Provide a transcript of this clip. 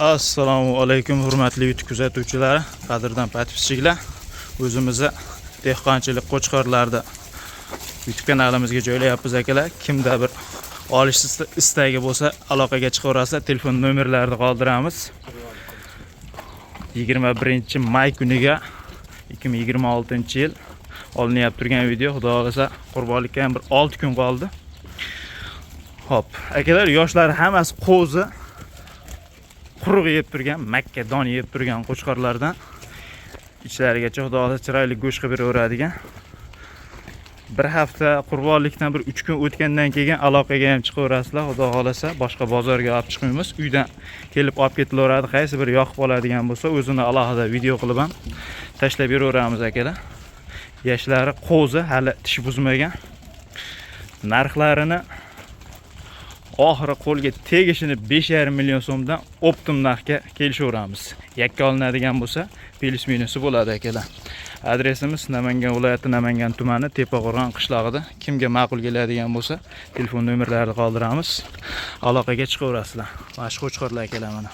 Assalomu alaykum hurmatli YouTube kuzatuvchilari, qadrdon podpischilar. O'zimizni dehqonchilik qo'chqorlarida YouTube kanalimizga joylayapmiz akalar. Kimda bir olish istagi bo'lsa, aloqaga chiqaverasizlar. Telefon nomerlarini qoldiramiz. 21-may kuniga 2026-yil olinyapti turgan video. Xudo xolasa qurbonlikka ham bir 6 kun qoldi. Hop, akalar, yoshlar hammasi qo'zi quruq yeb turgan, makka don yeb turgan qo'chqorlardan ichlarigacha xudo xolasa chiroyli go'sht qilib beraveradigan. Bir hafta qurbonlikdan bir 3 kun o'tgandan keyin aloqaga ham chiqaverasizlar. Xudo xolasa boshqa bozorga olib chiqmaymiz. Uydan kelib olib ketilaveradi. Qaysi bir yoqib oladigan bo'lsa, o'zini alohida video qilib ham tashlab beraveramiz akalar. Yoshlari qo'zi, hali tish buzmagan. Narxlarini oxiri qo'lga tegishini 5,5 million so'mdan optim narxga kelishaveramiz. Yakka olinadigan bo'lsa, plus minusi bo'ladi akalar. Adresimiz Namangan viloyati Namangan tumani Tepaqo'rg'on qishlog'ida. Kimga ma'qul keladigan bo'lsa, telefon nomerlarini qoldiramiz. Aloqaga chiqaverasizlar. Mana shu qo'chqorlar akalar mana.